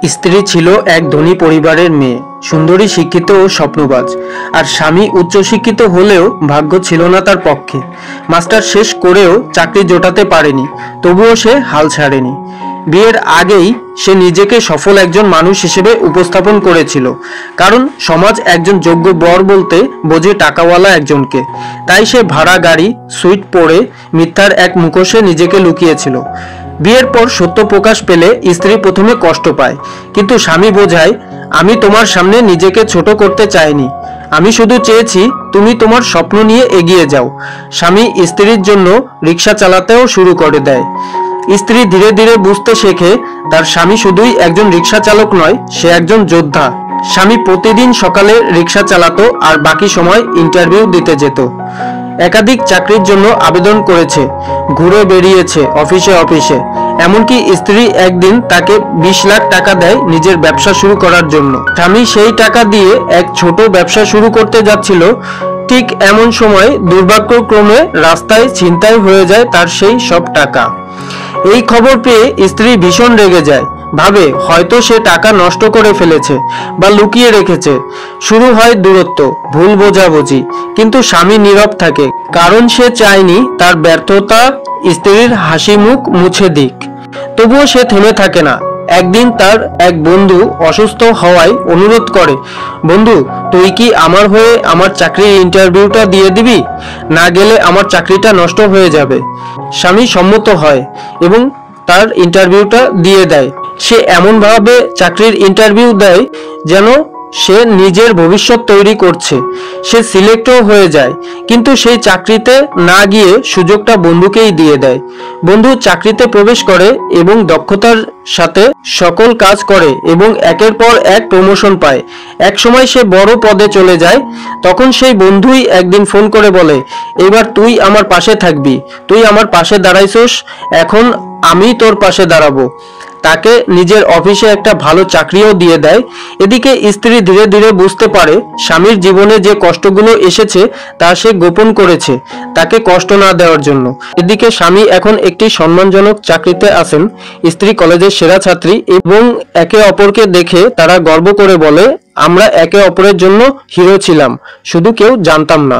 স্ত্রী ছিল এক ধনী পরিবারের মেয়ে, সুন্দরী, শিক্ষিত ও স্বপ্নবাজ। আর স্বামী উচ্চশিক্ষিত হলেও ভাগ্য ছিল না তার পক্ষে। মাস্টার শেষ করেও চাকরি জোটাতে পারেনি, তবুও সে হাল ছাড়েনি। বিয়ের আগেই সে নিজেকে সফল একজন মানুষ হিসেবে উপস্থাপন করেছিল, কারণ সমাজ একজন যোগ্য বর বলতে বোঝে টাকাওয়ালা একজনকে। তাই সে ভাড়া গাড়ি, সুইট পরে মিথ্যার এক মুখোশে নিজেকে লুকিয়েছিল। বিয়ের পর সত্য প্রকাশ পেলে স্ত্রী প্রথমে কষ্ট পায়, কিন্তু স্বামী বোঝায়, আমি তোমার সামনে নিজেকে ছোট করতে চাইনি, আমি শুধু চেয়েছি তুমি তোমার স্বপ্ন নিয়ে এগিয়ে যাও। স্বামী স্ত্রীর জন্য রিক্সা চালাতেও শুরু করে দেয়। স্ত্রী ধীরে ধীরে বুঝতে শেখে তার স্বামী শুধুই একজন রিক্সা চালক নয়, সে একজন যোদ্ধা। স্বামী প্রতিদিন সকালে রিক্সা চালাতো আর বাকি সময় ইন্টারভিউ দিতে যেত। একাধিক চাকরির জন্য আবেদন করেছে, ঘুরে বেরিয়েছে অফিসে অফিসে। এমনকি স্ত্রী একদিন তাকে 20 লাখ টাকা দেয় নিজের ব্যবসা শুরু করার জন্য। স্বামী সেই টাকা দিয়ে এক ছোট ব্যবসা শুরু করতে যাচ্ছিল। ঠিক এমন সময় দুর্ভাগ্যক্রমে রাস্তায় ছিনতাই হয়ে যায় তার সেই সব টাকা। এই খবর পেয়ে স্ত্রী ভীষণ রেগে যায়, ভাবে হয়তো সে টাকা নষ্ট করে ফেলেছে বা লুকিয়ে রেখেছে। শুরু হয় দূরত্ব, ভুল বোঝাবুঝি, কিন্তু স্বামী নীরব থাকে, কারণ সে চায়নি তার ব্যর্থতা স্ত্রীর হাসি মুখ মুছে দিক। তবুও সে থেমে থাকে না। একদিন তার এক বন্ধু অসুস্থ হওয়ায় অনুরোধ করে, বন্ধু, তুই কি আমার হয়ে আমার চাকরির ইন্টারভিউটা দিয়ে দিবি? না গেলে আমার চাকরিটা নষ্ট হয়ে যাবে। স্বামী সম্মত হয় এবং তার ইন্টারভিউটা দিয়ে দেয়। সে এমনভাবে চাকরির ইন্টারভিউ দেয় যেন সে নিজের ভবিষ্যৎ তৈরি করছে। সে সিলেক্টও হয়ে যায়, কিন্তু সেই চাকরিতে না গিয়ে সুযোগটা বন্ধুকেই দিয়ে দেয়। বন্ধু চাকরিতে প্রবেশ করে এবং দক্ষতার সাথে সকল কাজ করে এবং একের পর এক প্রমোশন পায়। এক সময় সে বড় পদে চলে যায়। তখন সেই বন্ধুই একদিন ফোন করে বলে, এবার তুই আমার পাশে থাকবি, তুই আমার পাশে দাঁড়াইছস, এখন আমি তোর পাশে দাঁড়াবো। তাকে নিজের অফিসে একটা ভালো চাকরিও দিয়ে দেয়। এদিকে স্ত্রী ধীরে ধীরে বুঝতে পারে স্বামীর জীবনে যে কষ্টগুলো এসেছে তা সে গোপন করেছে তাকে কষ্ট না দেওয়ার জন্য। এদিকে স্বামী এখন একটি সম্মানজনক চাকরিতে আছেন, স্ত্রী কলেজের সেরা ছাত্রী, এবং একে অপরকে দেখে তারা গর্ব করে বলে, আমরা একে অপরের জন্য হিরো ছিলাম, শুধু কেউ জানতাম না।